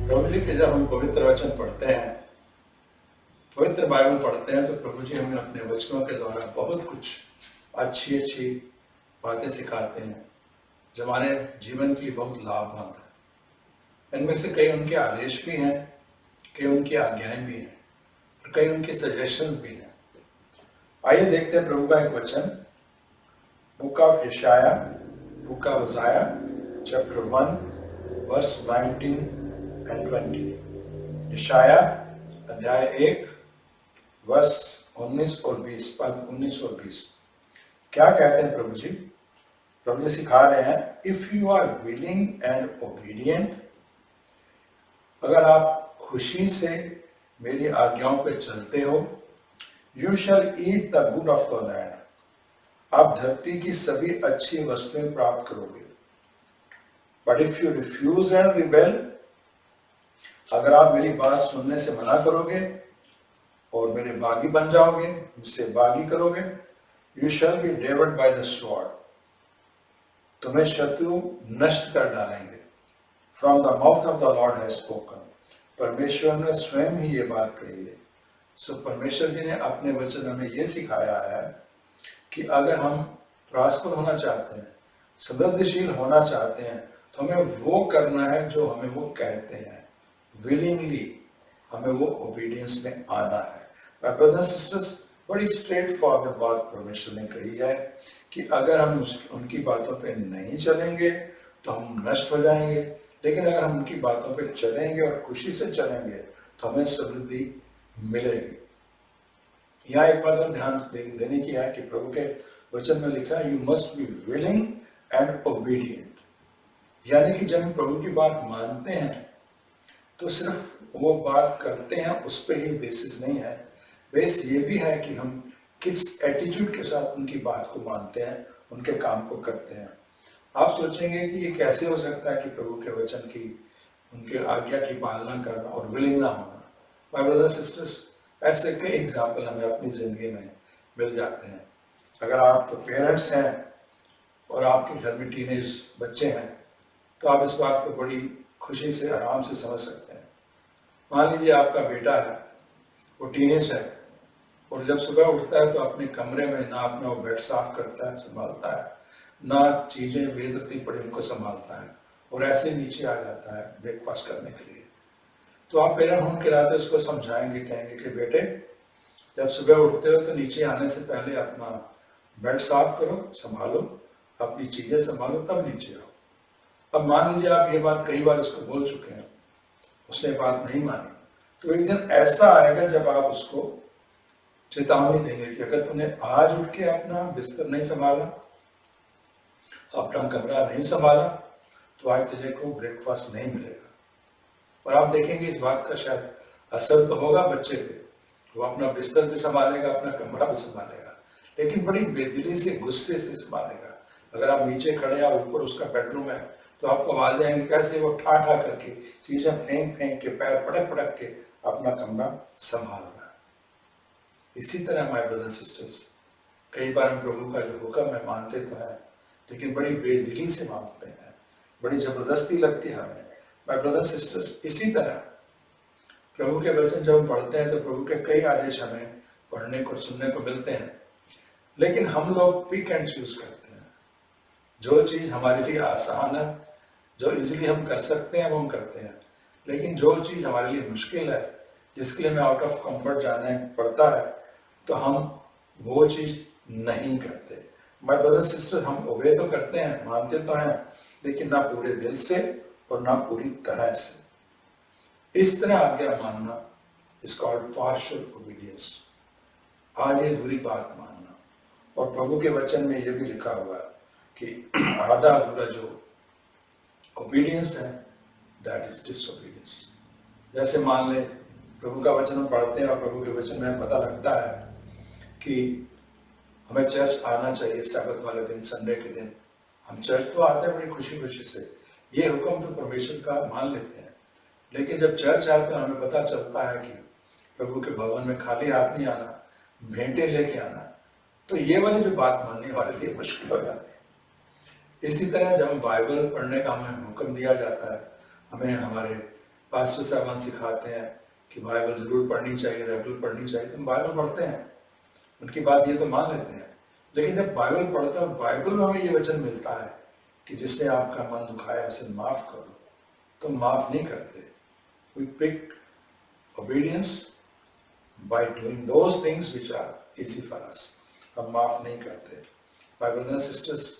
प्रभु जी के जब हम पवित्र वचन पढ़ते हैं, पवित्र बाइबल पढ़ते हैं, तो प्रभु जी हमें अपने वचनों के द्वारा बहुत कुछ अच्छी अच्छी बातें सिखाते हैं जो हमारे जीवन के लिए बहुत लाभवंत है। इनमें से कई उनके आदेश भी हैं, कई उनकी आज्ञाएं भी हैं और कई उनके सजेशंस भी हैं। आइए देखते हैं प्रभु का एक वचन, book of Yashaya, book of Isaiah, chapter 1, verse 19 and 20। यशाया अध्याय 1, वर्स 19 और 20, पद 19 और 20। क्या कहते हैं प्रभु जी? प्रभु जी सिखा रहे हैं, if you are willing and obedient, अगर आप खुशी से मेरी आज्ञाओं पे चलते हो, you shall eat the good of the land, आप धरती की सभी अच्छी वस्तुएं प्राप्त करोगे। But if you refuse and rebel, अगर आप मेरी बात सुनने से मना करोगे और मेरे बागी बन जाओगे, मुझसे बागी करोगे, you shall be devoured by the sword, तुम्हें शत्रु नष्ट कर डालेंगे। From the mouth of the Lord has spoken, परमेश्वर ने स्वयं ही ये बात कही है। सो परमेश्वर जी ने अपने वचन में ये सिखाया है कि अगर हम प्रॉस्पर होना चाहते हैं, समृद्धिशील होना चाहते हैं, तो हमें वो करना है जो हमें वो कहते हैं। विलिंगली हमें वो ओबीडियंस में आना है। माय ब्रदर्स एंड सिस्टर्स, बड़ी स्ट्रेट फॉरवर्ड बात परमेश्वर ने कही है कि अगर हम उनकी बातों पे नहीं चलेंगे तो हम नष्ट हो जाएंगे, लेकिन अगर हम उनकी बातों पे चलेंगे और खुशी से चलेंगे तो हमें समृद्धि मिलेगी। यहाँ एक बात और ध्यान देने की है कि प्रभु के वचन में लिखा है, you must be willing and obedient, यानी कि जब हम प्रभु की बात मानते हैं तो सिर्फ वो बात करते हैं, उस पर ही बेसिस नहीं है। बेस ये भी है कि हम किस एटीट्यूड के साथ उनकी बात को मानते हैं, उनके काम को करते हैं। आप सोचेंगे कि ये कैसे हो सकता है कि प्रभु के वचन की, उनके आज्ञा की पालना करना और विलिंग ना होना। माय ब्रदर्स सिस्टर्स, ऐसे कई एग्जाम्पल हमें अपनी जिंदगी में मिल जाते हैं। अगर आप पेरेंट्स हैं और आपके घर में टीनेज बच्चे हैं, तो आप इस बात को बड़ी खुशी से, आराम से समझ सकते हैं। मान लीजिए आपका बेटा है, वो टीनेज है, और जब सुबह उठता है तो अपने कमरे में ना अपना वो बेड साफ करता है, संभालता है, ना चीजें बेदरती पड़ी उनको संभालता है, और ऐसे नीचे आ जाता है ब्रेकफास्ट करने के लिए। तो आप पेरेंट होने के नाते उसको समझाएंगे, कहेंगे कि बेटे, जब सुबह उठते हो तो नीचे आने से पहले अपना बेड साफ करो, संभालो, अपनी चीजें संभालो, तब नीचे आओ। अब मान लीजिए आप ये बात कई बार उसको बोल चुके हैं, उसने बात नहीं मानी, तो एक दिन ऐसा आएगा जब आप उसको चेतावनी देंगे कि अगर तुमने आज उठ के अपना बिस्तर नहीं संभाला, अपना कमरा नहीं संभाला, तो आज तुझे को ब्रेकफास्ट नहीं मिलेगा। और आप देखेंगे इस बात का शायद असर तो होगा बच्चे पे, वो अपना बिस्तर भी संभालेगा, अपना कमरा भी संभालेगा, लेकिन बड़ी बेदिली से, गुस्से से संभालेगा। अगर आप नीचे खड़े हैं, ऊपर उसका बेडरूम है, तो आपको आवाजें आएंगी कैसे वो ठा ठा करके चीजें फेंक फेंक के, पैर पटक पटक के अपना कमरा संभाल रहा है। इसी तरह माय ब्रदर्स सिस्टर्स, कई बार हम प्रभु का जो हुक्म है मानते तो हैं, लेकिन बड़ी बेदिली से मानते हैं, बड़ी जबरदस्ती लगती है हमें। माय ब्रदर्स सिस्टर्स, इसी तरह प्रभु के वचन जब हम पढ़ते हैं तो प्रभु के कई आदेश हमें पढ़ने को, सुनने को मिलते हैं, लेकिन हम लोग पिक एंड चूज करते हैं। जो चीज हमारे लिए आसान है, जो इजीली हम कर सकते हैं, वो हम करते हैं, लेकिन जो चीज हमारे लिए मुश्किल है, जिसके लिए हमें आउट ऑफ कंफर्ट जाना पड़ता है, तो हम वो चीज नहीं करते। माय ब्रदर्स सिस्टर, हम ओबे तो करते हैं, मानते तो हैं, लेकिन ना पूरे दिल से और ना पूरी तरह से। इस तरह आज्ञा मानना इज कॉल्ड पार्शियल ओबीडियंस, आधी अधूरी बात मानना। और प्रभु के वचन में यह भी लिखा हुआ है कि आधा अधूरा जो ओबीडियंस है, दैट इज डिसओबीडियंस। जैसे मान ले प्रभु का वचन हम पढ़ते हैं और प्रभु के वचन में पता लगता है कि हमें चर्च आना चाहिए सब्त वाले दिन, संडे के दिन। हम चर्च तो आते हैं बड़ी खुशी खुशी से, ये हुक्म तो परमेश्वर का मान लेते हैं, लेकिन जब चर्च आते हैं हमें पता चलता है कि प्रभु के भवन में खाली हाथ नहीं आना, भेंटे लेके आना, तो ये वाली जो बात मानने वाले लिए मुश्किल हो जाती है। इसी तरह जब हम बाइबल पढ़ने का हमें हुक्म दिया जाता है, हमें हमारे पास्टर साहब सिखाते हैं कि बाइबल जरूर पढ़नी चाहिए, रेगुलर पढ़नी चाहिए, तो हम बाइबल पढ़ते हैं, उनकी बात ये तो मान लेते हैं। लेकिन जब बाइबल पढ़ते हैं, बाइबल में हमें ये वचन मिलता है कि जिसने आपका मन दुखाया उसे माफ करो, तो माफ नहीं करते। We pick obedience by doing those things which are easy for us. हम माफ नहीं करते। माय ब्रदर्स एंड सिस्टर्स,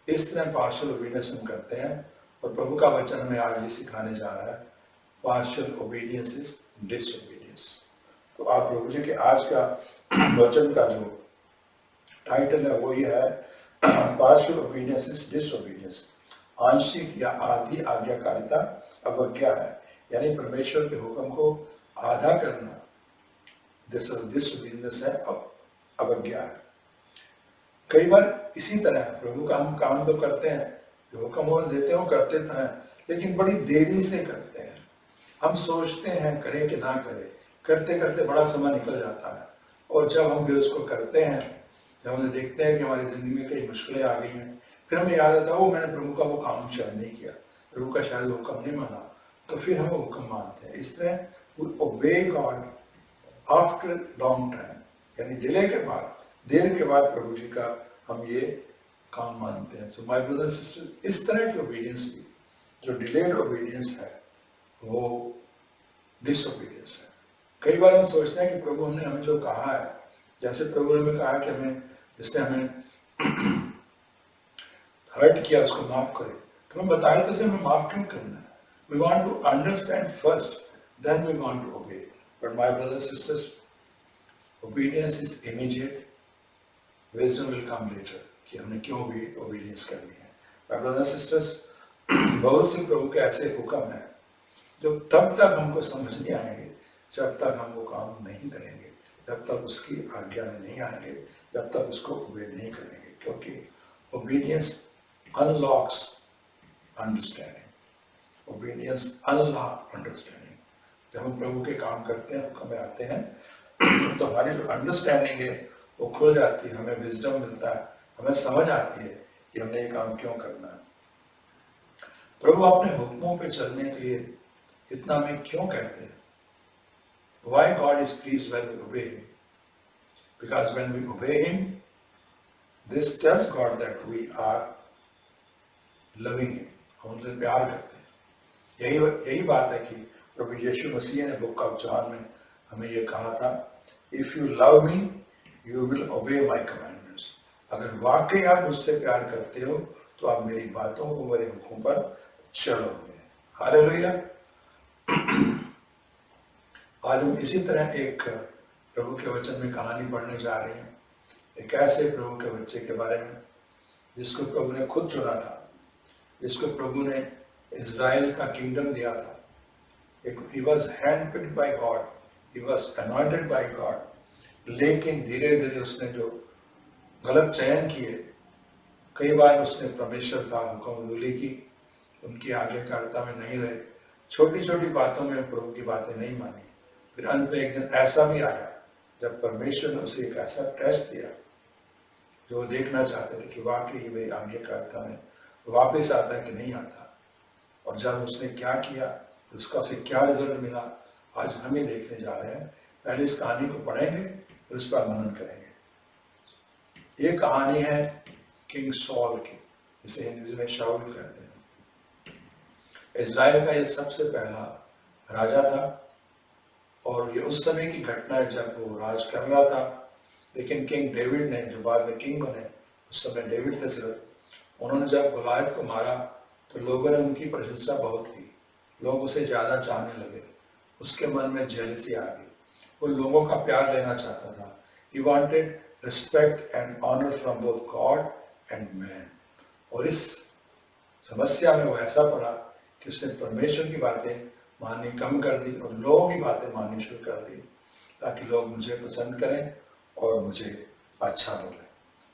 इस तरह पार्शियल ओबीडियंस हम करते हैं, और प्रभु का वचन हमें आज ये सिखाने जा रहा है, पार्शियल ओबीडियंस इज डिसओबीडियंस। तो आप प्रभु जी के आज का वचन का जो टाइटल है वो ये है, पार्शियल ओबीडियंस इज डिसओबीडियंस। आंशिक या आधी आज्ञाकारिता अवज्ञा है, यानी परमेश्वर के हुक्म को आधा करना डिसओबीडियंस है, अवज्ञा है। कई बार इसी तरह प्रभु का हम काम तो करते हैं, जो हुक्म वो देते हैं वो करते हैं, लेकिन बड़ी देरी से करते हैं। हम सोचते हैं करें कि ना करें, करते करते बड़ा समय निकल जाता है, और जब हम फिर उसको करते हैं, जब हम देखते हैं कि हमारी जिंदगी में कई मुश्किलें आ गई हैं, फिर हमें याद आता है वो मैंने प्रभु का वो काम शायद नहीं किया, प्रभु का शायद हुक्म नहीं माना, तो फिर हम वो हुक्म मानते हैं। इस तरह we obey God after long time, यानी डिले के बाद, देर के बाद प्रभु जी का हम ये काम मानते हैं। सो माय ब्रदर सिस्टर, इस तरह की ओबीडियंस भी, जो डिलेड ओबीडियंस है, वो डिसओबीडियंस है। कई बार हम सोचते हैं कि प्रभु हमने हमें जो कहा है, जैसे प्रभु ने हमें कहा कि हमें, जिसने हमें हर्ट किया उसको माफ करे, तो हमें बताया तो हमें माफ क्यों करना है। We want to understand first, then we want to obey. But my brothers and sisters, obedience is immediate. Wisdom will come later. कि हमने क्यों भी obedience करनी है। My brothers and sisters, बहुत से प्रभु के ऐसे हुक्म हैं जो तब तक हमको समझ नहीं आएंगे जब तक हम वो काम नहीं करेंगे, जब तक उसकी आज्ञा में नहीं आएंगे, जब तक उसको obey नहीं करेंगे, क्योंकि obedience unlocks understanding. Obedience unlock understanding. जब हम प्रभु के काम करते हैं, हुक्म में आते हैं, तो हमारी जो अंडरस्टैंडिंग है वो खुल जाती है, हमें विजडम मिलता है, हमें समझ आती है कि हमने ये काम क्यों करना है। प्रभु अपने हुक्मों पे चलने के लिए इतना हमें क्यों कहते हैं? Why God is pleased when we obey Him? Because when we obey Him, this tells God that we are loving Him. हम उनसे प्यार करते हैं। यही बात है कि प्रभु यीशु मसीह ने बुक ऑफ जॉन में हमें ये कहा था, if you love me you will obey my commandments. अगर वाकई आप मुझसे प्यार करते हो तो आप मेरी बातों को, मेरे हुक्म पर चलोगे। हालेलुया। आज हम इसी तरह एक प्रभु के वचन में कहानी पढ़ने जा रहे हैं, एक ऐसे प्रभु के बच्चे के बारे में जिसको प्रभु ने खुद चुना था, जिसको प्रभु ने इज़राइल का किंगडम दिया था। He was handpicked by God, he was anointed by God, लेकिन धीरे धीरे उसने जो गलत चयन किए, कई बार उसने परमेश्वर का हुक्म धूली की, उनकी आज्ञाकारिता में नहीं रहे, छोटी छोटी बातों में प्रभु की बातें नहीं मानी। फिर अंत में एक दिन ऐसा भी आया जब परमेश्वर ने उसे एक ऐसा टेस्ट दिया जो वो देखना चाहते थे कि वाकई मेरी आज्ञाकारिता में वापस आता है कि नहीं आता। और जब उसने क्या किया, उसका उसे क्या रिजल्ट मिला, आज हम ही देखने जा रहे हैं। पहले इस कहानी को पढ़ेंगे, फिर उस पर मनन करेंगे। ये कहानी है किंग सॉल की, जिसे हिंदी में शाऊल कहते हैं। इज़राइल का ये सबसे पहला राजा था, और ये उस समय की घटना है जब वो राज कर रहा था। लेकिन किंग डेविड ने, जो बाद में किंग बने, उस समय डेविड थे सिर्फ, उन्होंने जब गोलायत को मारा तो लोगों ने उनकी प्रशंसा बहुत की, लोग उसे ज्यादा चाहने लगे, उसके मन में जेलसी आ गई, वो लोगों का प्यार लेना चाहता था। He wanted respect and honor from both God and man. और इस समस्या में वो ऐसा पड़ा कि उसने परमेश्वर की बातें माननी कम कर दी और लोगों की बातें माननी शुरू कर दी, ताकि लोग मुझे पसंद करें और मुझे अच्छा बोले।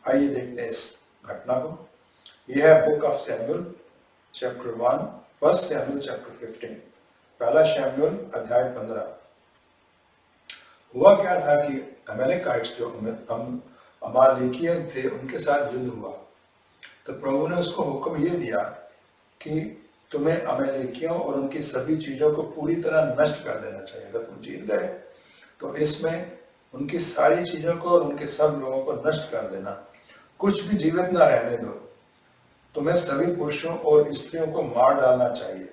आइए देखते हैं इस घटना को। यह है book of Samuel chapter 1, first Samuel chapter 15, पहला शमूएल अध्याय 15। हुआ क्या था कि अमेलेकाइट्स जो अमालेकिय थे, उनके साथ युद्ध हुआ। तो प्रभु ने उसको हुक्म ये दिया कि तुम्हें अमेलेकियों और उनकी सभी चीजों को पूरी तरह नष्ट कर देना चाहिए। अगर तुम जीत गए तो इसमें उनकी सारी चीजों को और उनके सब लोगों को नष्ट कर देना, कुछ भी जीवित ना रहने दो। तुम्हें सभी पुरुषों और स्त्रियों को मार डालना चाहिए,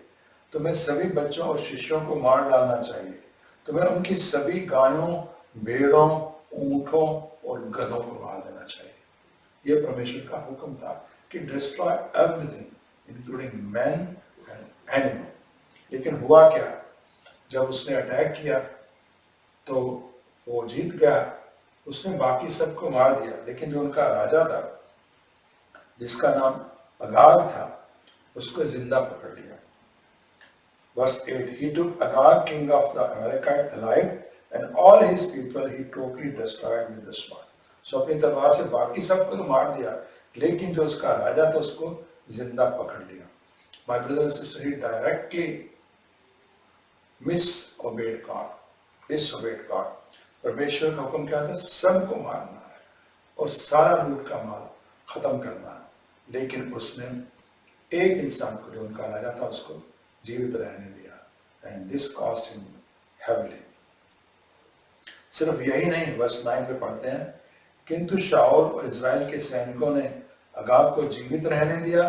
तुम्हें सभी बच्चों और शिष्यों को मार डालना चाहिए, तुम्हें उनकी सभी गायों, भेड़ों, ऊंटों और गधों को मार देना चाहिए। यह परमेश्वर का हुक्म था कि destroy everything including man and animal. लेकिन हुआ क्या, जब उसने अटैक किया तो वो जीत गया, उसने बाकी सबको मार दिया, लेकिन जो उनका राजा था जिसका नाम अगाग था, उसको जिंदा पकड़ लिया। Verse 8, he took Agag, king of the Amalekite, alive, and all his people he totally destroyed with the sword. So अपनी तलवार से बाकी सबको तो मार दिया, लेकिन जो उसका राजा था उसको जिंदा पकड़ लिया। My brother and sister, he directly disobeyed God. परमेश्वर का हुक्म क्या था? सबको मारना है और सारा लूट का माल खत्म करना है, लेकिन उसने एक इंसान को, जो उनका राजा था, उसको जीवित रहने दिया। And this cost him heavily. सिर्फ यही नहीं, वर्स 9 में पढ़ते हैं, किंतु शाऊल और इजराइल के सैनिकों ने अगाग को जीवित रहने दिया।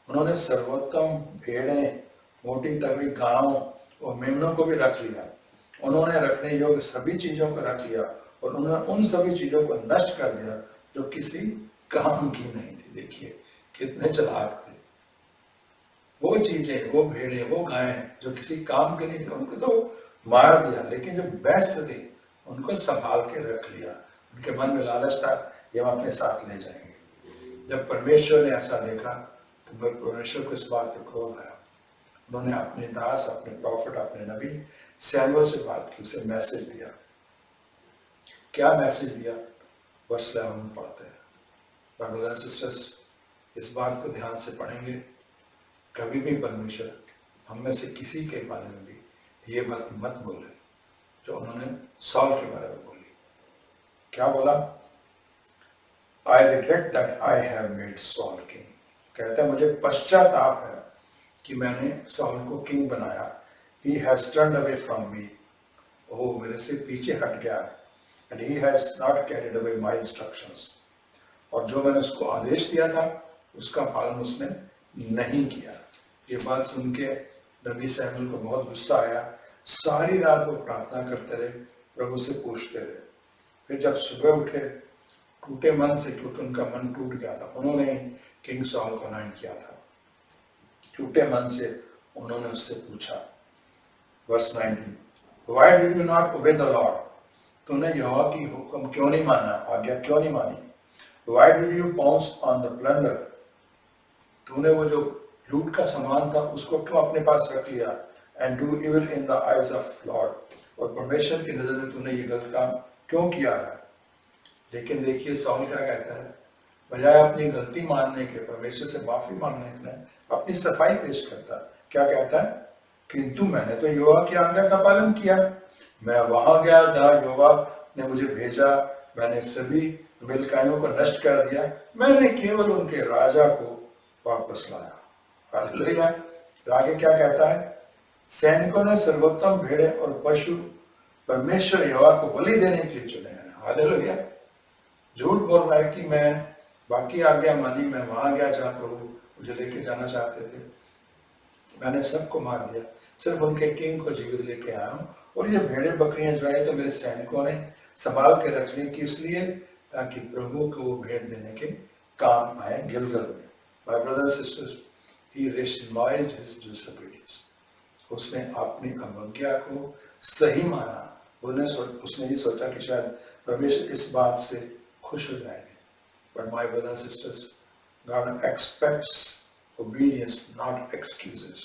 उन्होंने सर्वोत्तम भेड़ें, मोटी तगड़ी गायों और मेमनों को भी रख लिया। उन्होंने रखने योग्य सभी चीजों को रख लिया और उन्होंने उन सभी चीजों को नष्ट कर दिया जो किसी काम की नहीं थी। देखिए कितने चालाक थे। वो चीजें, वो भेड़े, वो गायें जो किसी काम के नहीं थे, उनको तो मार दिया, लेकिन जो बेस्ट थे उनको संभाल के रख लिया। उनके मन में लालच था, ये हम अपने साथ ले जाएंगे। जब परमेश्वर ने ऐसा देखा तो परमेश्वर को इस बात पे क्रोध आया। उन्होंने अपने दास, अपने प्रॉफिट, अपने नबी सैमुअल से बात की, उसे मैसेज दिया। क्या मैसेज दिया? वर्स 11 में पढ़ते हैं। ब्रदर्स एंड सिस्टर्स, इस बात को ध्यान से पढ़ेंगे। कभी भी परमेश्वर हम में से किसी के बारे में भी ये बात मत बोले जो उन्होंने सॉल के बारे में बोली। क्या बोला? I regret that I have made Saul king. कहता है मुझे पश्चाताप है कि मैंने सॉल को किंग बनाया। He has turned away from me. ओ, मेरे से पीछे हट गया। And he has not carried away my instructions. और जो मैंने उसको आदेश दिया था उसका पालन उसने नहीं किया। ये बात सुन के नबी सैमुअल को बहुत गुस्सा आया। सारी रात वो प्रार्थना करते रहे, प्रभु से पूछते रहे। फिर जब सुबह उठे टूटे मन से, क्योंकि उनका मन टूट गया था, उन्होंने किंग सॉल को अनॉइंट किया था। टूटे मन से उन्होंने उससे पूछा, verse 19, why did you not obey the Lord? तूने यहोवा की हुक्म क्यों नहीं माना, आज्ञा क्यों नहीं मानी? Why did you pounce on the plunder? तूने वो जो लूट का सामान था उसको क्यों अपने पास रख लिया? And do evil in the eyes of Lord, और परमेश्वर की नजर में तूने ये गलत काम क्यों किया है? लेकिन देखिए सॉल क्या कहता है, बजाय अपनी गलती मानने के, परमेश्वर से माफी मांगने के, अपनी सफाई पेश करता। क्या कहता है? किंतु मैंने तो यहोवा की आज्ञा का पालन किया। मैं वहां गया जहां यहोवा ने मुझे भेजा। मैंने सभी मिल्काइयों को नष्ट कर दिया। मैंने केवल उनके राजा को वापस लाया। हालेलुया। आगे क्या कहता है? सैनिकों ने सर्वोत्तम भेड़े और पशु परमेश्वर यहोवा को बलि देने के लिए चुने हैं। हालेलुया। झूठ बोल रहा है कि मैं बाकी आज्ञा मानी, मैं वहां गया जहां प्रभु मुझे लेके जाना चाहते थे, मैंने सबको मार दिया, सिर्फ उनके किंग को जीवित लेके आया हूँ। और ये भेड़े बकरियां जो है तो मेरे सैनिकों ने संभाल के रख ली, किस लिए? ताकि प्रभु को वो भेंट देने के काम आए गिलगल में। My brothers and sisters, he rationalized his disobedience. उसने अपनी अवज्ञा को सही माना। उसने ये सोचा कि शायद परमेश्वर इस बात से खुश हो जाएंगे। But my brothers and sisters, God aspects obedience not excuses.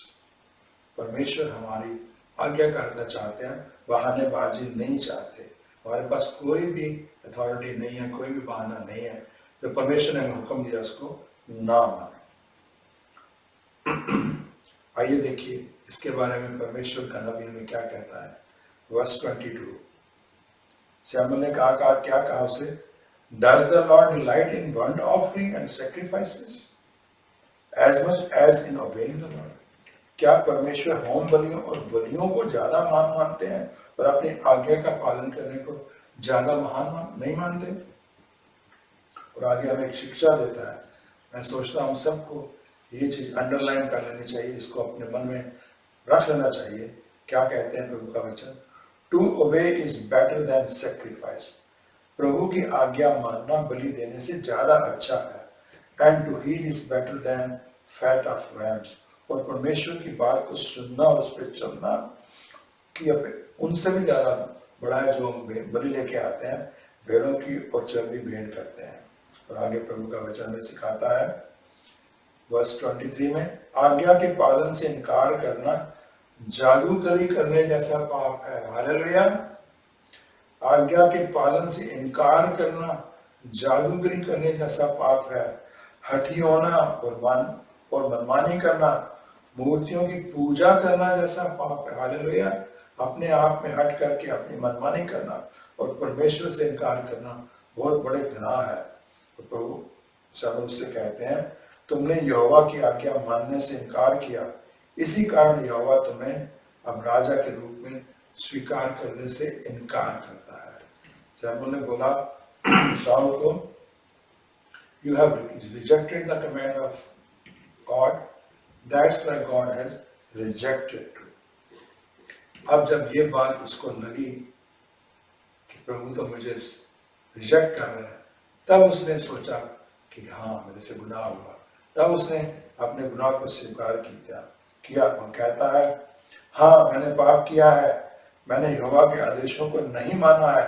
परमेश्वर हमारी आज्ञाकारिता चाहते हैं, बहानेबाजी नहीं चाहते। हमारे पास कोई भी अथॉरिटी नहीं है, कोई भी बहाना नहीं है। जो परमेश्वर ने हुक्म दिया उसको ना माने। आइए देखिए इसके बारे में परमेश्वर का नबी में क्या कहता है। वर्स 22, सैमुअल ने कहा क्या कहा उसे? Does the Lord delight in burnt offering and sacrifices as much as in obeying the Lord? क्या परमेश्वर होम बलियों और बलियों को ज्यादा महान मानते हैं और अपनी आज्ञा का पालन करने को ज्यादा नहीं मानते? और आगे हमें एक शिक्षा देता है। मैं सोचता हूँ सबको ये चीज अंडरलाइन कर लेनी चाहिए, इसको अपने मन में रख लेना चाहिए। क्या कहते हैं प्रभु का वचन? To obey is better than sacrifice. प्रभु की आज्ञा मानना बलि देने से ज्यादा अच्छा है। And to heed is better than fat of rams. और परमेश्वर की बात को सुनना और उस पर चलना कि उनसे भी ज्यादा बड़ा है जो बलि लेके आते हैं, भेड़ों की और चर्बी भेंट करते हैं। और आगे प्रभु का वचन में सिखाता है वर्स 23 में, आज्ञा के पालन से इनकार करना जादूगरी करने जैसा पाप है। हालेलुया। आज्ञा के पालन से इनकार करना जादूगरी करने जैसा पाप है। हठी होना और मनमानी करना, मूर्तियों की पूजा करना जैसा पाप है। हालेलुया। अपने आप में हट करके अपनी मनमानी करना और परमेश्वर से इनकार करना बहुत बड़े गुनाह है। तो प्रभु सब उससे कहते हैं, तुमने यहोवा की आज्ञा मानने से इनकार किया, इसी कारण यहोवा तुम्हें अब राजा के रूप में स्वीकार करने से इनकार करता है। सैमुएल ने बोला शाऊल को, you have rejected the command of God, that's why God has rejected you. अब जब ये बात उसको लगी कि प्रभु तो मुझे रिजेक्ट कर रहे हैं, तब उसने सोचा कि हाँ मेरे से गुनाह हुआ। तब उसने अपने गुनाह को स्वीकार किया और कहता है, हाँ मैंने पाप किया है, मैंने यहोवा के आदेशों को नहीं माना है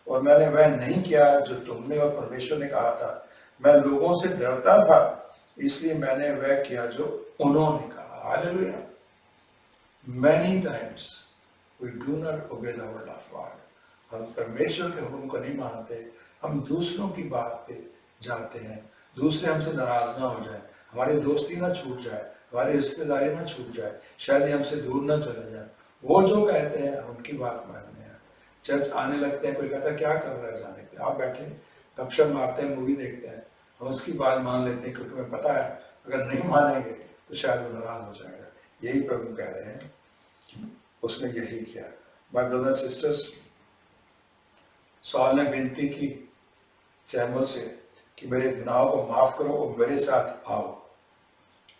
और मैंने वह नहीं किया जो तुमने और परमेश्वर ने कहा था। मैं लोगों से डरता था, इसलिए मैंने वह किया जो उन्होंने कहा। Hallelujah. Many times we do not obey the word of God. हम परमेश्वर के हुक्म को नहीं मानते, हम दूसरों की बात पे जाते हैं, दूसरे हमसे नाराज ना हो जाए, हमारी दोस्ती ना छूट जाए, हमारी रिश्तेदारी ना छूट जाए, शायद हमसे दूर ना चले जाए। वो जो कहते हैं हम उनकी बात मानते हैं। चर्च आने लगते हैं, कोई कहता है क्या कर रहा है जाने के, आप बैठे गपशप मारते हैं, मूवी देखते हैं, हम उसकी बात मान लेते हैं क्योंकि हमें पता है अगर नहीं मानेंगे तो शायद वो नाराज हो जाएगा। यही प्रभु कह रहे हैं, उसने यही किया। माय ब्रदर सिस्टर्स, सॉल ने विनती की सैमुएल से कि मेरे गुनाहों को माफ करो और मेरे साथ आओ,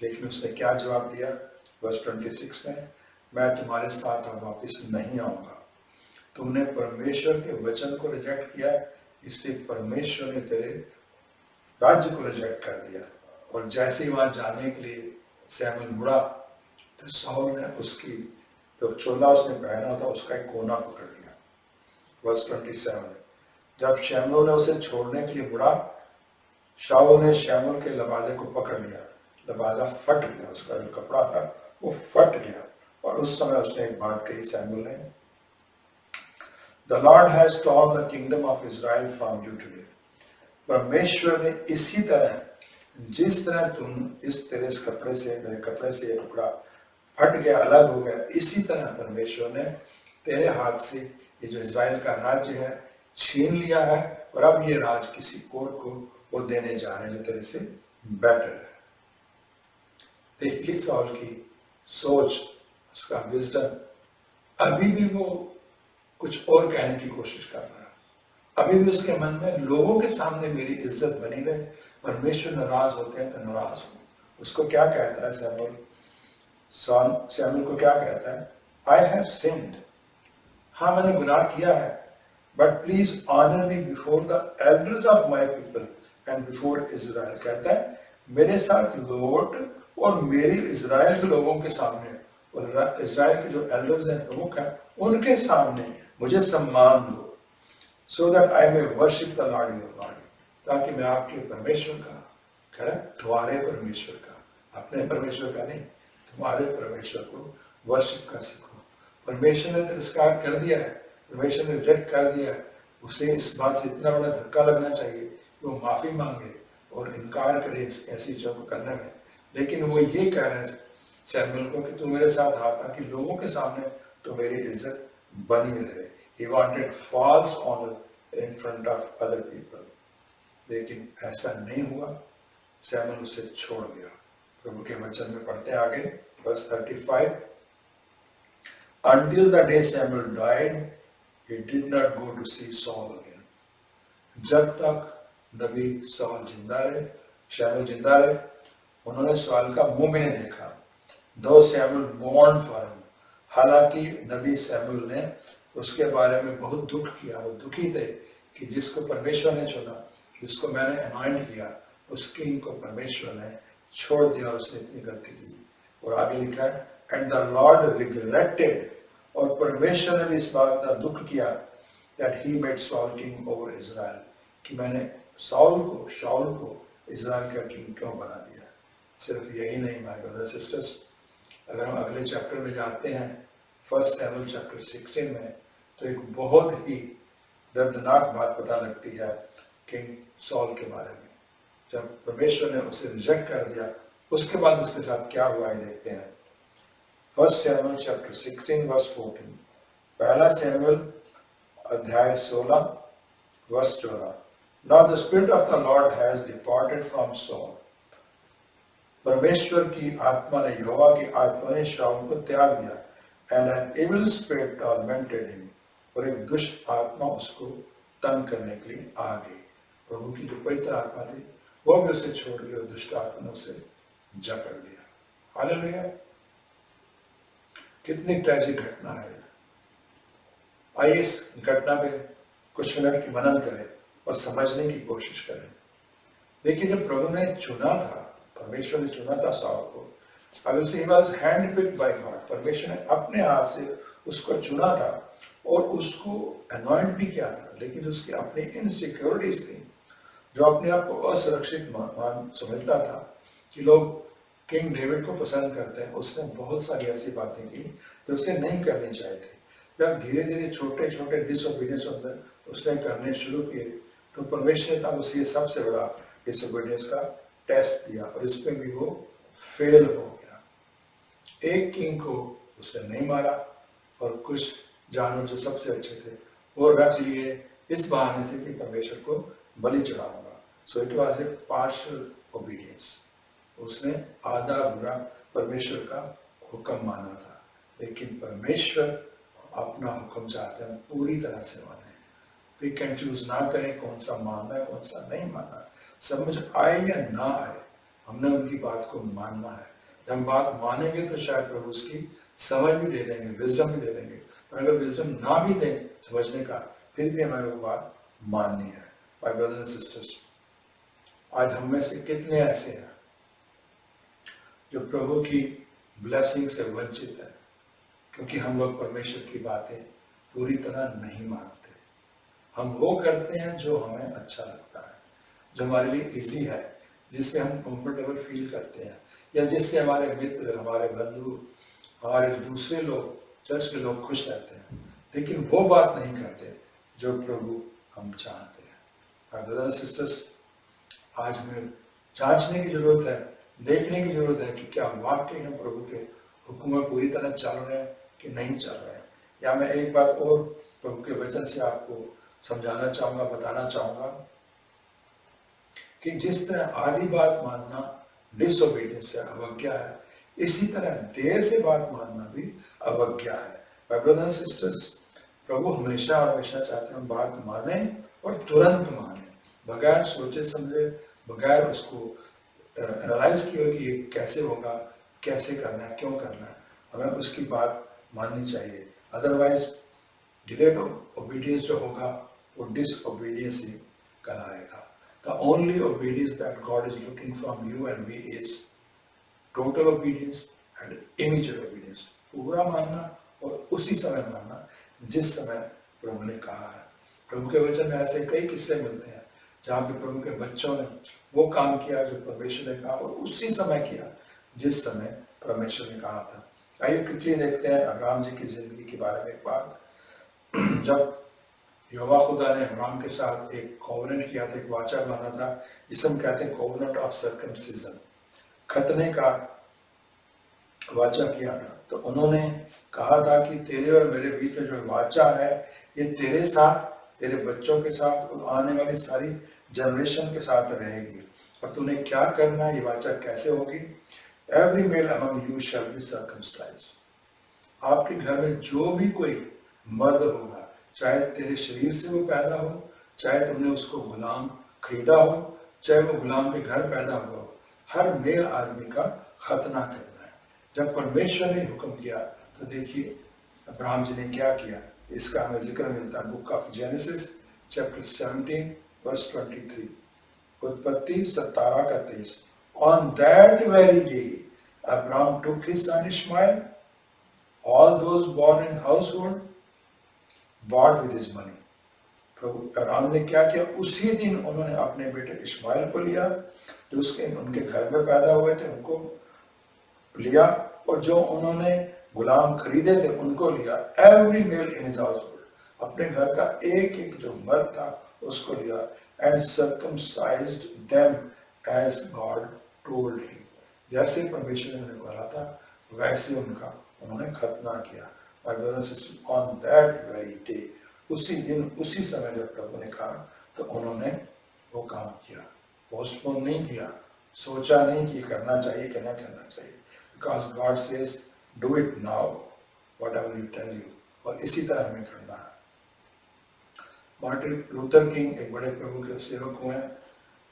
लेकिन उसने क्या जवाब दिया? वर्स 26 में, मैं तुम्हारे साथ अब वापस नहीं आऊंगा। तुमने परमेश्वर के वचन को रिजेक्ट किया, इसलिए परमेश्वर ने तेरे राज्य को रिजेक्ट कर दिया। और जैसे ही वहां जाने के लिए सैमुएल मुड़ा तो सॉल ने उसकी जो चोला उसने पहना था उसका एक कोना पकड़ लिया। वर्स 27, जब शमूएल ने उसे छोड़ने के लिए मुड़ा, शाऊल ने शमूएल के लबादे को पकड़ लिया, लबादा फट गया, उसका जो कपड़ा था वो फट गया। और उस समय उसने एक बात कही सैमुएल ने, The Lord has torn the kingdom of Israel from you today. परमेश्वर ने इसी तरह, जिस तरह तुम तेरे इस कपड़े से, मेरे कपड़े से ये टुकड़ा फट गया, अलग हो गया, इसी तरह परमेश्वर ने तेरे हाथ से ये जो इज़राइल का राज्य है छीन लिया है और अब ये राज किसी और को वो देने जा रहे हैं जो तेरे से बेटर है। देखिए सॉल की सोच, उसका विजडम, अभी भी वो कुछ और कहने की कोशिश कर रहा है। अभी भी उसके मन में लोगों के सामने मेरी इज्जत बनी रहे, परमेश्वर नाराज होते हैं तो नाराज हो। उसको क्या कहता है सैमुएल को क्या कहता है? आई हैव सिन्ड, हाँ मैंने गुनाह किया है, but please honour me before the elders of my people and before Israel. कहता है मेरे साथ लौट और मेरी इजराइल के लोगों के सामने और इजराइल के जो एल्डर्स हैं, प्रमुख हैं, उनके सामने मुझे सम्मान दो, so that I may worship the Lord your God, ताकि मैं आपके परमेश्वर का, कह रहा तुम्हारे परमेश्वर का, अपने परमेश्वर का नहीं, तुम्हारे परमेश्वर को वर्शिप कर सीखो। परमेश्वर ने तिरस्कार कर दिया है, परमेश्वर ने रिजेक्ट कर दिया है, उसे इस बात से इतना बड़ा धक्का लगना चाहिए कि वो माफी मांगे और इनकार करे ऐसी चीजों को करने में। लेकिन वो ये कह रहे हैं सैमुएल को कि तू मेरे साथ आ, ताकि लोगों के सामने तो मेरी इज्जत बनी रहे। He wanted false honor in front of other people, लेकिन ऐसा नहीं हुआ। सैमुएल उसे छोड़ गया। प्रभु के वचन में पढ़ते आगे verse 35. Until the day Samuel died, he did not go to see Saul again. जब तक नबी सॉल जिंदा रहे, शैमुल जिंदा रहे, उन्होंने सॉल का मुंह भी नहीं देखा. दो सैमुअल mourned for him. हालांकि नबी सैमुअल ने उसके बारे में बहुत दुख किया. वो दुखी थे कि जिसको परमेश्वर ने चुना, जिसको मैंने अनॉइंट किया, उस किंग को परमेश्वर ने छोड़ दिया. उसने इतनी गलती की. और आगे लिखा है, एंड द लॉर्ड रिग्रेटेड, और परमेश्वर ने भी इस बात का दुख किया, that he made Saul king over Israel, कि मैंने शाऊल को इज़राइल का किंग क्यों बना दिया. सिर्फ यही नहीं माय ब्रदर सिस्टर्स, अगर हम अगले चैप्टर में जाते हैं 1 सैमुअल चैप्टर 16 में, तो एक बहुत ही दर्दनाक बात पता लगती है किंग सॉल के बारे में. जब परमेश्वर ने उसे रिजेक्ट कर दिया, उसके बाद उसके साथ क्या हुआ है देखते हैं. 1 सैमुअल चैप्टर 16 वर्स 14. पहला सैमुअल अध्याय 16 verse 14. Now the spirit of the Lord has departed from Saul. परमेश्वर की आत्मा ने, यहोवा की आत्मा ने शाऊल को त्याग दिया. And an evil spirit tormented him. और एक दुष्ट आत्मा उसको तंग करने के लिए आ गई. प्रभु की जो पवित्र आत्मा थी वो भी उसे छोड़ गई और दुष्ट आत्मा ने उसे जकड़ लिया. हालेलुया. कितनी ट्रेजिक घटना है. आइए इस घटना पे कुछ मिनट की मनन करें और समझने की कोशिश करें. देखिए, जब प्रभु ने चुना था, परमेश्वर ने चुना था साउल को, I will say he was handpicked by God. परमेश्वर ने अपने हाथ से उसको चुना था और उसको अनॉइंट भी किया था. लेकिन उसकी अपनी इनसिक्योरिटीज थी, जो अपने आप को असुरक्षित मान समझता था कि लोग किंग डेविड को पसंद करते हैं. उसने बहुत सारी ऐसी बातें की जो उसे नहीं करनी चाहिए थी. जब धीरे धीरे छोटे छोटे डिसओबीडियंस उसने करने शुरू किए, तो परमेश्वर ने तब उसे सबसे बड़ा डिसओबीडियंस का टेस्ट दिया और इसमें भी वो फेल हो गया. एक किंग को उसने नहीं मारा और कुछ जानवर जो सबसे अच्छे थे वो रख लिए इस बहाने से कि परमेश्वर को बलि चढ़ाऊंगा. So it was a partial obedience. उसने आधा बुरा परमेश्वर का हुक्म माना था. लेकिन परमेश्वर अपना हुक्म चाहते हैं पूरी तरह से माने. वी कैन चूज ना करें कौन सा मानना है, कौन सा नहीं मानना. समझ आए या ना आए, हमने उनकी बात को मानना है. जब हम बात मानेंगे तो शायद प्रभु उसकी समझ भी दे देंगे, विजडम भी दे देंगे. और अगर विजडम ना भी दें समझने का, फिर भी हमें वो बात माननी है. माय ब्रदर्स एंड सिस्टर्स, आज हम में से कितने ऐसे हैं जो प्रभु की ब्लेसिंग से वंचित है, क्योंकि हम लोग परमेश्वर की बातें पूरी तरह नहीं मानते. हम वो करते हैं जो हमें अच्छा लगता है, जो हमारे लिए इजी है, जिसमें हम कंफर्टेबल फील करते हैं, या जिससे हमारे मित्र, हमारे बंधु, हमारे दूसरे लोग, चर्च के लोग खुश रहते हैं. लेकिन वो बात नहीं करते जो प्रभु हम चाहते हैं. ब्रदर्स एंड सिस्टर्स, आज हमें जांचने की जरूरत है, देखने की जरूरत है कि क्या वाकई हम प्रभु के हुक्म में पूरी तरह चल रहे हैं कि नहीं चल रहे हैं. या मैं एक बात और प्रभु के वचन से आपको समझाना चाहूंगा, बताना चाहूंगा कि जिस तरह आधी बात मानना डिसोबीडियंस है, अवज्ञा है, इसी तरह देर से बात मानना भी अवज्ञा है. माय ब्रदर्स एंड सिस्टर्स, प्रभु हमेशा और हमेशा चाहते हैं बात माने और तुरंत माने, बगैर सोचे समझे, बगैर उसको एनालाइज किए कि ये कैसे होगा, कैसे करना है, क्यों करना है. हमें उसकी बात माननी चाहिए. अदरवाइज डिलेड ओबीडियंस जो होगा वो डिसओबीडियंस ही कहलाएगा. The only obedience that God is looking from you and me is total obedience and immediate obedience. पूरा मानना और उसी समय मानना जिस समय प्रभु ने कहा है. प्रभु के वचन में ऐसे कई किस्से मिलते हैं जहाँ पे प्रभु के बच्चों ने वो काम किया जो परमेश्वर ने कहा और उसी समय किया जिस समय परमेश्वर ने कहा था. आइए क्विकली देखते हैं अब्राहम जी की जिंदगी के बारे में एक बात. जब यहोवा खुदा ने अब्राहम के साथ एक कोवेनेंट किया था, एक वाचा बना था, जिसे हम कहते हैं कोवेनेंट ऑफ सर्कमसिजन, खतने का वाचा किया था. तो उन्होंने कहा था कि तेरे और मेरे बीच में जो वाचा है ये तेरे साथ, तेरे बच्चों के साथ और आने वाली सारी जनरेशन के साथ रहेगी. और तूने क्या करना है, ये वाचा कैसे होगी. Every male among you shall be circumcised. आपके घर में जो भी कोई मर्द होगा, चाहे तेरे शरीर से वो पैदा हो, चाहे तुमने उसको गुलाम खरीदा हो, चाहे वो गुलाम के घर पैदा हुआ हो, हर मेल आदमी का खतना करना है। जब परमेश्वर ने हुक्म किया तो देखिए अब्राहम जी ने क्या किया, इसका हमें जिक्र मिलता है book of Genesis chapter 17 verse 23, उत्पत्ति 17 का 23। On that very day Abraham took his son Ishmael, all those born in household bought with his money। प्रभु अब्राहम ने क्या किया, उसी दिन उन्होंने अपने बेटे इश्माइल को लिया, जो उसके उनके घर में पैदा हुए थे उनको लिया, और जो उन्होंने गुलाम खरीदे थे उनको लिया। Every male in his household, अपने घर का एक एक जो मर्द था उसको लिया। And circumcised them as God told him, जैसे परमेश्वर ने बोला था वैसे उन्होंने खतना किया। My brother sister, on that very day, उसी दिन उसी समय जब प्रभु ने कहा तो उन्होंने वो काम किया, पोस्टपोन नहीं किया, सोचा नहीं कि करना चाहिए कि नहीं करना चाहिए। Because God says do it now whatever you tell you, और इसी तरह हमें करना है। मार्टिन लूथर किंग एक बड़े प्रभु के सेवक हुए हैं,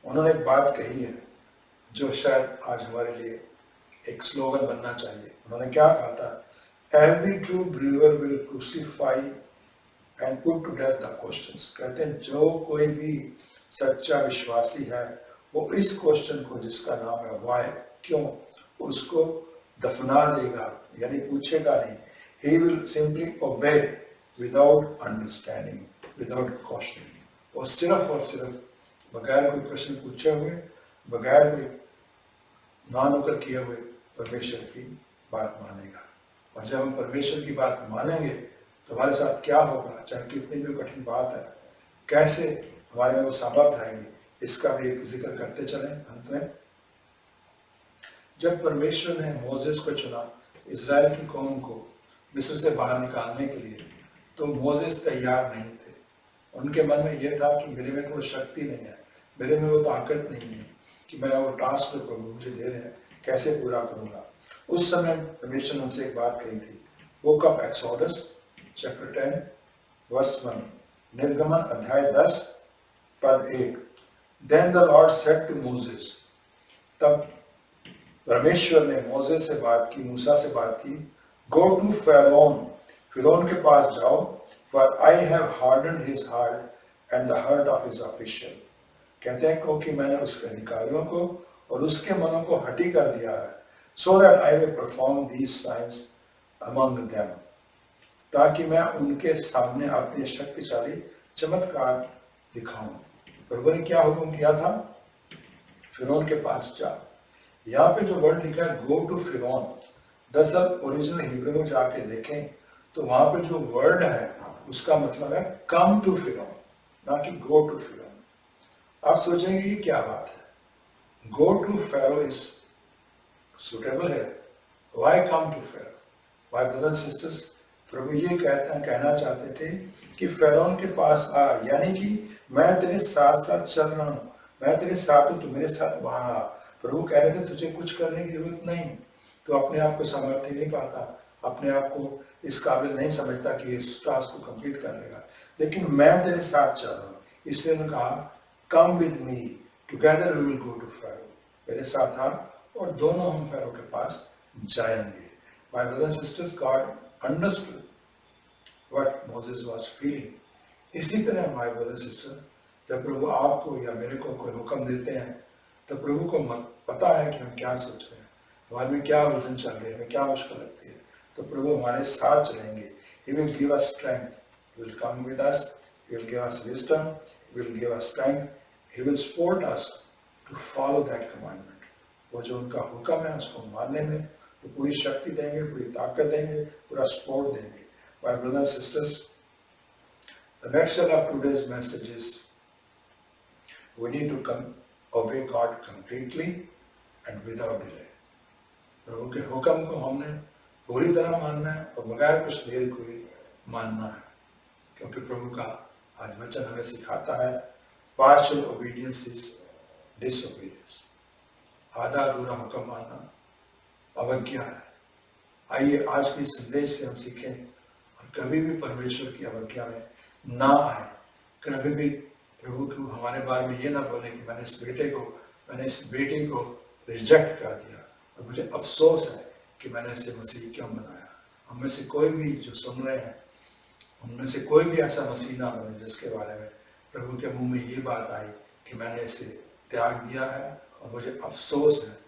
उन्होंने एक बात कही है जो शायद आज हमारे लिए एक स्लोगन बनना चाहिए। उन्होंने क्या कहा था, every true believer will crucify and put to death the questions. कहते हैं जो कोई भी सच्चा विश्वासी है वो इस क्वेश्चन को जिसका नाम है व्हाई, क्यों, उसको दफना देगा, यानी पूछेगा नहीं। He will simply obey without understanding, without questioning. वो सिर्फ और सिर्फ बगैर कोई प्रश्न पूछे हुए, बगैर कोई ना नुकर किए हुए परमेश्वर की बात मानेगा। और जब हम परमेश्वर की बात मानेंगे तो हमारे साथ क्या होगा, चाहे कितनी भी कठिन बात है, कैसे हमारे में वो सामर्थ आएगी, इसका भी एक जिक्र करते चलें। अंत में जब परमेश्वर ने मोसेस को चुना इजराइल की कौम को मिस्र से बाहर निकालने के लिए, तो मोसेस तैयार नहीं थे। उनके मन में यह था कि मेरे में तो वो शक्ति नहीं है, मेरे में वो ताकत नहीं है कि मैं वो टास्क प्रभु मुझे दे रहे हैं कैसे पूरा करूंगा। उस समय परमेश्वर ने उनसे एक बात कही थी, book of Exodus chapter 10 verse 1, निर्गमन अध्याय 10 पद 1। Then the Lord said to Moses, तब परमेश्वर ने मोसेस से बात की, मूसा से बात की, गो टू फेरोन, फिरौन के पास जाओ, for I have hardened his heart and the heart of his official. कहते हैं क्योंकि मैंने उसके अधिकारियों को और उसके मनों को हठी कर दिया है, so that I will perform these signs among them, ताकि मैं उनके सामने अपने शक्तिशाली चमत्कार दिखाऊं। प्रभु ने क्या हुक्म किया था, फिरौन के पास जा। यहाँ पे जो वर्ड लिखा है गो टू फिरौन, दरअसल ओरिजिनल हिब्रू में जाके देखें तो वहां पे जो वर्ड है उसका मतलब है कम टू फिरौन, ना कि गो टू फिरौन। आप सोचेंगे ये क्या बात है, go to Pharaoh is suitable है, why come to Pharaoh? My brothers sisters, प्रभु ये कहना चाहते थे कि फेरोन के पास आ, यानी कि मैं तेरे साथ साथ चल रहा हूँ, मैं तेरे साथ हूँ, तू मेरे साथ वहां आ। प्रभु कह रहे थे तुझे कुछ करने की जरूरत नहीं, तो अपने आप को सामर्थ्य नहीं पाता, अपने आप को इस काबिल नहीं समझता कि इस टास्क को कंप्लीट कर लेगा, लेकिन मैं तेरे साथ चल रहा हूँ। इसलिए उन्होंने कहा come with me, together we will go to Pharaoh, मेरे साथ आ और दोनों हम फेरो के पास जाएंगे। My brothers sisters, God understood what Moses was feeling. इसी तरह माय ब्रदर सिस्टर, जब प्रभु आपको या मेरे को कोई हुक्म देते हैं तो प्रभु को पता है कि हम क्या सोच रहे हैं, हमारे में क्या उलझन चल रही है, हमें क्या मुश्किल लगती है, तो प्रभु हमारे साथ चलेंगे। He will give us strength, He will come with us, He will give us wisdom, He will give us strength, He will support us to follow that commandment। वो जो उनका हुक्म है उसको मानने में वो पूरी शक्ति देंगे, पूरी ताकत देंगे, पूरा सपोर्ट देंगे। My brothers and sisters, the nutshell of today's message is we need to obey God completely and without delay। प्रभु के हुक्म को हमने पूरी तरह मानना है और बगैर कुछ देर कोई मानना है, क्योंकि प्रभु का आज वचन हमें सिखाता है partial obedience is disobedience। आधा अधूरा हुक्म मानना अवज्ञा है। आइए आज के संदेश से हम सीखें और कभी भी परमेश्वर की अवज्ञा में ना आए। कभी भी प्रभु को हमारे बारे में ये ना बोले कि मैंने इस बेटे को रिजेक्ट कर दिया और मुझे अफसोस है कि मैंने इसे मसीह क्यों बनाया। हम में से कोई भी जो सुन रहे हैं, उनमें से कोई भी ऐसा मसीह ना बने जिसके बारे में प्रभु के मुंह में ये बात आई कि मैंने इसे त्याग दिया है और मुझे अफसोस है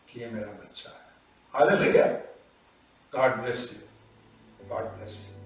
कि ये मेरा बच्चा है। Hallelujah. God bless you. God bless you.